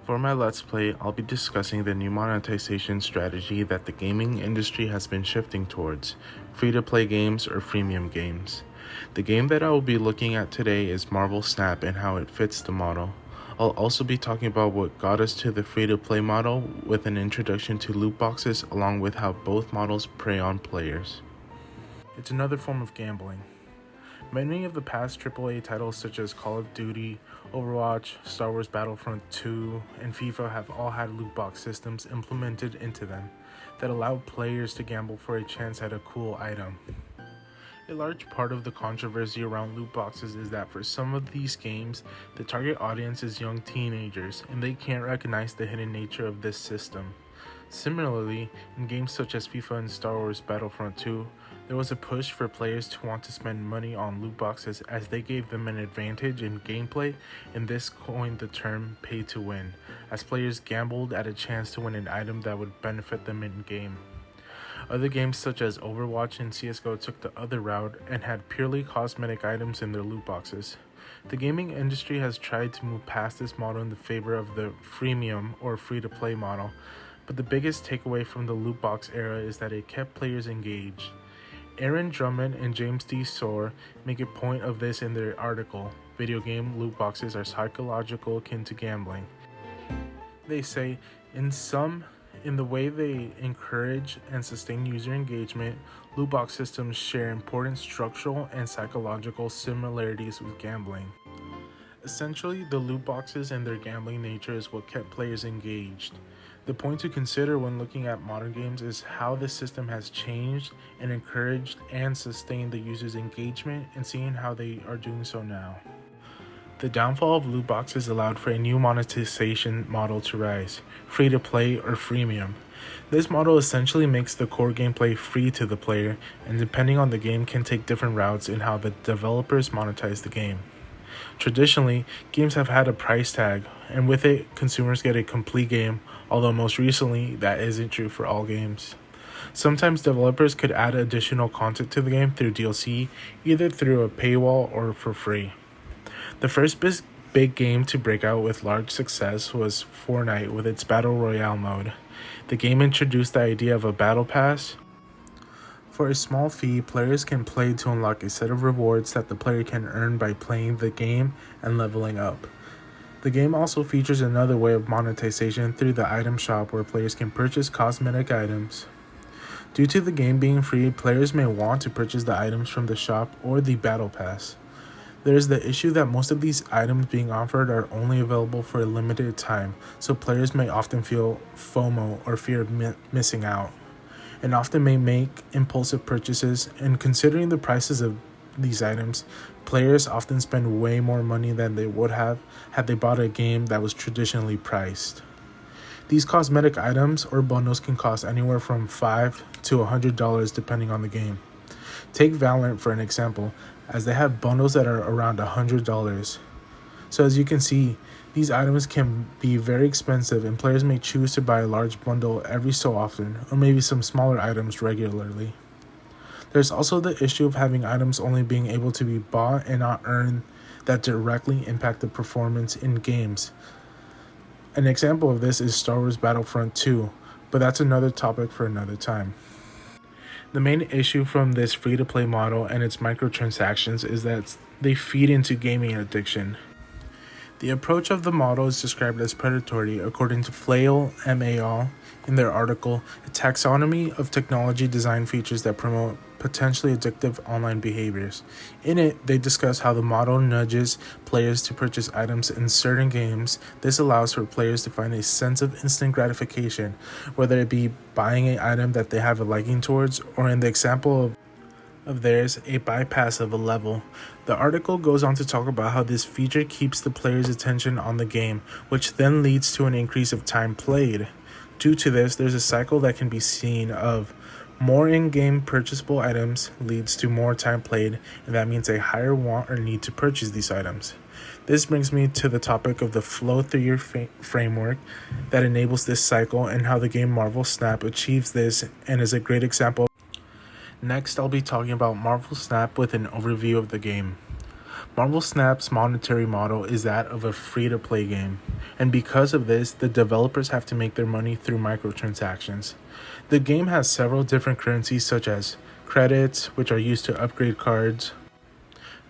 For my Let's Play, I'll be discussing the new monetization strategy that the gaming industry has been shifting towards, free-to-play games or freemium games. The game that I will be looking at today is Marvel Snap and how it fits the model. I'll also be talking about what got us to the free-to-play model with an introduction to loot boxes along with how both models prey on players. It's another form of gambling. Many of the past AAA titles such as Call of Duty, Overwatch, Star Wars Battlefront 2, and FIFA have all had loot box systems implemented into them that allow players to gamble for a chance at a cool item. A large part of the controversy around loot boxes is that for some of these games, the target audience is young teenagers and they can't recognize the hidden nature of this system. Similarly, in games such as FIFA and Star Wars Battlefront 2, there was a push for players to want to spend money on loot boxes as they gave them an advantage in gameplay, and this coined the term pay to win, as players gambled at a chance to win an item that would benefit them in-game. Other games such as Overwatch and CSGO took the other route and had purely cosmetic items in their loot boxes. The gaming industry has tried to move past this model in the favor of the freemium or free-to-play model, but the biggest takeaway from the loot box era is that it kept players engaged. Aaron Drummond and James D. Soar make a point of this in their article, Video Game Loot Boxes Are Psychological Akin to Gambling. They say, in the way they encourage and sustain user engagement, loot box systems share important structural and psychological similarities with gambling. Essentially, the loot boxes and their gambling nature is what kept players engaged. The point to consider when looking at modern games is how this system has changed and encouraged and sustained the user's engagement, and seeing how they are doing so now. The downfall of loot boxes allowed for a new monetization model to rise, free-to-play or freemium. This model essentially makes the core gameplay free to the player, and depending on the game can take different routes in how the developers monetize the game. Traditionally, games have had a price tag, and with it, consumers get a complete game, although most recently, that isn't true for all games. Sometimes developers could add additional content to the game through DLC, either through a paywall or for free. The first big game to break out with large success was Fortnite with its Battle Royale mode. The game introduced the idea of a battle pass. For a small fee, players can play to unlock a set of rewards that the player can earn by playing the game and leveling up. The game also features another way of monetization through the item shop where players can purchase cosmetic items. Due to the game being free, players may want to purchase the items from the shop or the battle pass. There is the issue that most of these items being offered are only available for a limited time, so players may often feel FOMO or fear of missing out, and often may make impulsive purchases. And considering the prices of these items, players often spend way more money than they would have had they bought a game that was traditionally priced. These cosmetic items or bundles can cost anywhere from $5 to $100 depending on the game. Take Valorant for an example, as they have bundles that are around $100. So as you can see, these items can be very expensive, and players may choose to buy a large bundle every so often, or maybe some smaller items regularly. There's also the issue of having items only being able to be bought and not earned that directly impact the performance in games. An example of this is Star Wars Battlefront 2, but that's another topic for another time. The main issue from this free-to-play model and its microtransactions is that they feed into gaming addiction. The approach of the model is described as predatory according to Flail MAL in their article, A Taxonomy of Technology Design Features That Promote Potentially Addictive Online Behaviors. In it, they discuss how the model nudges players to purchase items in certain games. This allows for players to find a sense of instant gratification, whether it be buying an item that they have a liking towards, or in the example of theirs, a bypass of a level. The article goes on to talk about how this feature keeps the player's attention on the game, which then leads to an increase of time played. Due to this, there's a cycle that can be seen of more in-game purchasable items leads to more time played, and that means a higher want or need to purchase these items. This brings me to the topic of the flow theory framework that enables this cycle, and how the game Marvel Snap achieves this and is a great example. Next, I'll be talking about Marvel Snap with an overview of the game. Marvel Snap's monetary model is that of a free-to-play game, and because of this, the developers have to make their money through microtransactions. The game has several different currencies such as credits, which are used to upgrade cards,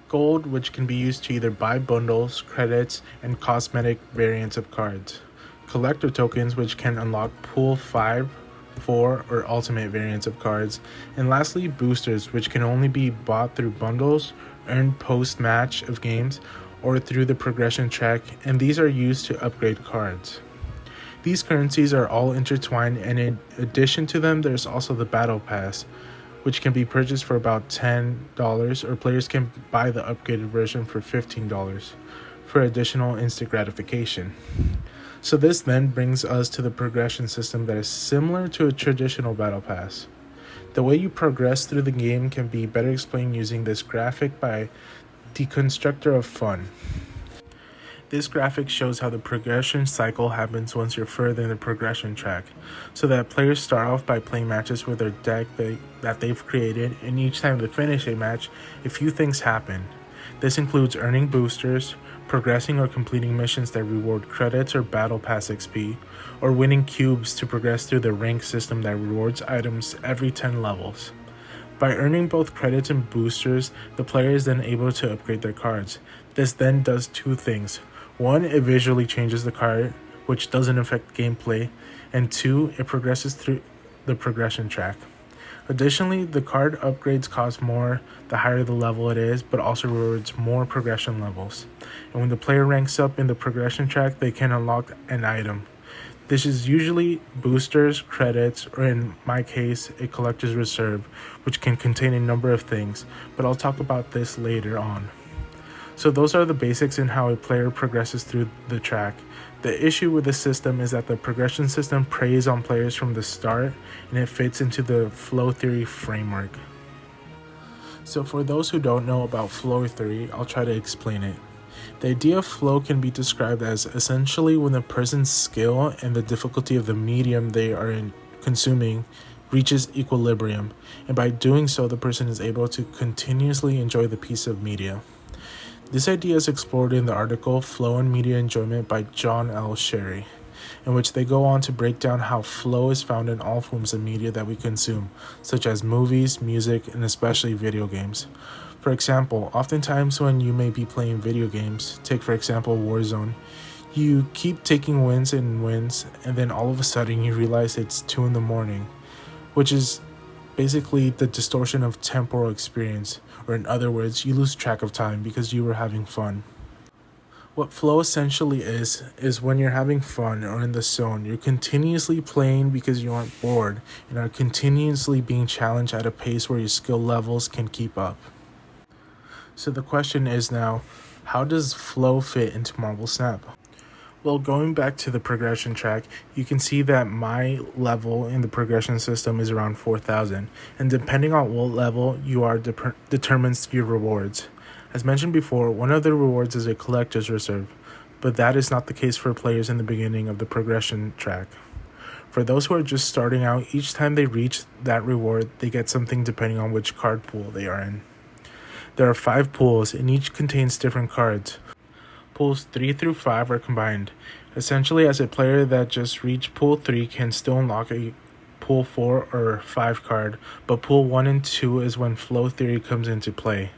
gold, which can be used to either buy bundles, credits, and cosmetic variants of cards, collector tokens, which can unlock pool 5, 4, or ultimate variants of cards, and lastly, boosters, which can only be bought through bundles, earned post-match of games, or through the progression track, and these are used to upgrade cards. These currencies are all intertwined, and in addition to them, there's also the Battle Pass, which can be purchased for about $10, or players can buy the upgraded version for $15 for additional instant gratification. So this then brings us to the progression system that is similar to a traditional Battle Pass. The way you progress through the game can be better explained using this graphic by the constructor of fun. This graphic shows how the progression cycle happens once you're further in the progression track, so that players start off by playing matches with their deck that they've created, and each time they finish a match, a few things happen. This includes earning boosters, progressing or completing missions that reward credits or battle pass XP, or winning cubes to progress through the rank system that rewards items every 10 levels. By earning both credits and boosters, the player is then able to upgrade their cards. This then does two things. One, it visually changes the card, which doesn't affect gameplay, and two, it progresses through the progression track. Additionally, the card upgrades cost more the higher the level it is, but also rewards more progression levels. And when the player ranks up in the progression track, they can unlock an item. This is usually boosters, credits, or in my case, a collector's reserve, which can contain a number of things, but I'll talk about this later on. So those are the basics in how a player progresses through the track. The issue with the system is that the progression system preys on players from the start, and it fits into the flow theory framework. So for those who don't know about flow theory, I'll try to explain it. The idea of flow can be described as essentially when a person's skill and the difficulty of the medium they are consuming reaches equilibrium, and by doing so, the person is able to continuously enjoy the piece of media. This idea is explored in the article Flow and Media Enjoyment by John L. Sherry, in which they go on to break down how flow is found in all forms of media that we consume, such as movies, music, and especially video games. For example, oftentimes when you may be playing video games, take for example Warzone, you keep taking wins and wins, and then all of a sudden you realize it's 2 a.m, which is basically the distortion of temporal experience, or in other words, you lose track of time because you were having fun. What flow essentially is when you're having fun or in the zone, you're continuously playing because you aren't bored and are continuously being challenged at a pace where your skill levels can keep up. So the question is now, how does flow fit into Marvel Snap? Well, going back to the progression track, you can see that my level in the progression system is around 4,000, and depending on what level you are determines your rewards. As mentioned before, one of the rewards is a collector's reserve, but that is not the case for players in the beginning of the progression track. For those who are just starting out, each time they reach that reward, they get something depending on which card pool they are in. There are 5 pools, and each contains different cards. Pools 3 through 5 are combined. Essentially, as a player that just reached Pool 3 can still unlock a Pool 4 or 5 card, but Pool 1 and 2 is when flow theory comes into play.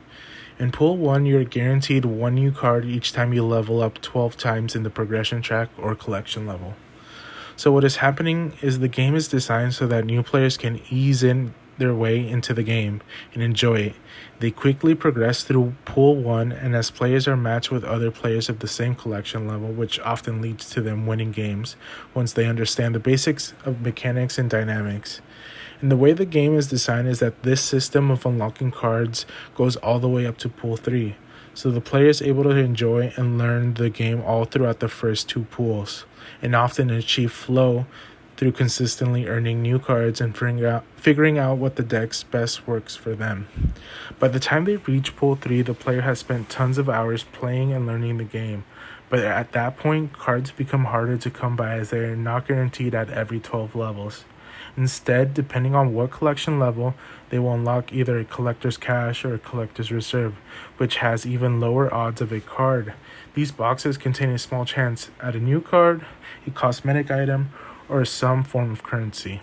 In Pool 1, you're guaranteed 1 new card each time you level up 12 times in the progression track or collection level. So what is happening is the game is designed so that new players can ease in their way into the game and enjoy it. They quickly progress through Pool 1, and as players are matched with other players of the same collection level, which often leads to them winning games once they understand the basics of mechanics and dynamics. And the way the game is designed is that this system of unlocking cards goes all the way up to Pool 3, so the player is able to enjoy and learn the game all throughout the first 2 pools, and often achieve flow through consistently earning new cards and figuring out what the deck's best works for them. By the time they reach Pool 3, the player has spent tons of hours playing and learning the game, but at that point, cards become harder to come by as they are not guaranteed at every 12 levels. Instead, depending on what collection level, they will unlock either a collector's cache or a collector's reserve, which has even lower odds of a card. These boxes contain a small chance at a new card, a cosmetic item, or some form of currency.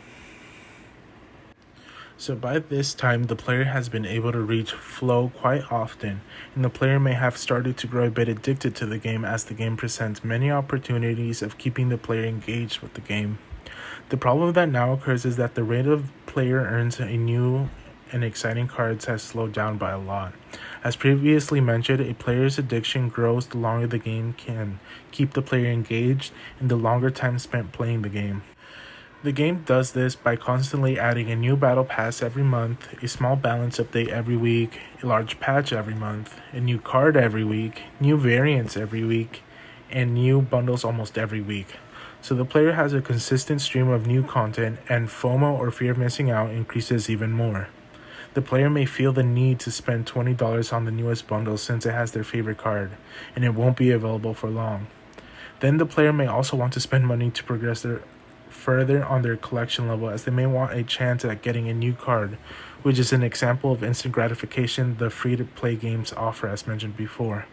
So by this time, the player has been able to reach flow quite often, and the player may have started to grow a bit addicted to the game as the game presents many opportunities of keeping the player engaged with the game. The problem that now occurs is that the rate of player earns a new and exciting cards has slowed down by a lot. As previously mentioned, a player's addiction grows the longer the game can keep the player engaged and the longer time spent playing the game. The game does this by constantly adding a new battle pass every month, a small balance update every week, a large patch every month, a new card every week, new variants every week, and new bundles almost every week. So the player has a consistent stream of new content, and FOMO or fear of missing out increases even more. The player may feel the need to spend $20 on the newest bundle since it has their favorite card, and it won't be available for long. Then the player may also want to spend money to progress further on their collection level, as they may want a chance at getting a new card, which is an example of instant gratification the free-to-play games offer as mentioned before.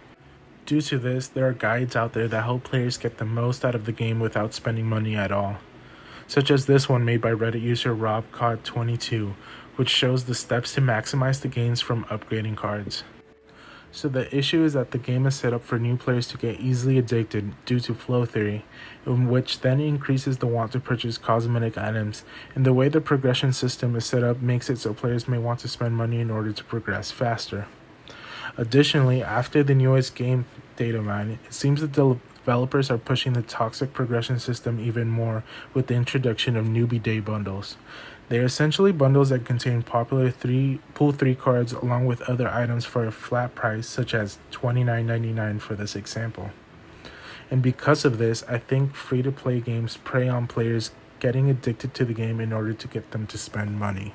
Due to this, there are guides out there that help players get the most out of the game without spending money at all, such as this one made by Reddit user RobCaught22, which shows the steps to maximize the gains from upgrading cards. So the issue is that the game is set up for new players to get easily addicted due to flow theory, in which then increases the want to purchase cosmetic items, and the way the progression system is set up makes it so players may want to spend money in order to progress faster. Additionally, after the newest game data mine, it seems that the developers are pushing the toxic progression system even more with the introduction of newbie day bundles. They are essentially bundles that contain popular Pool 3 cards along with other items for a flat price, such as $29.99 for this example. And because of this, I think free-to-play games prey on players getting addicted to the game in order to get them to spend money.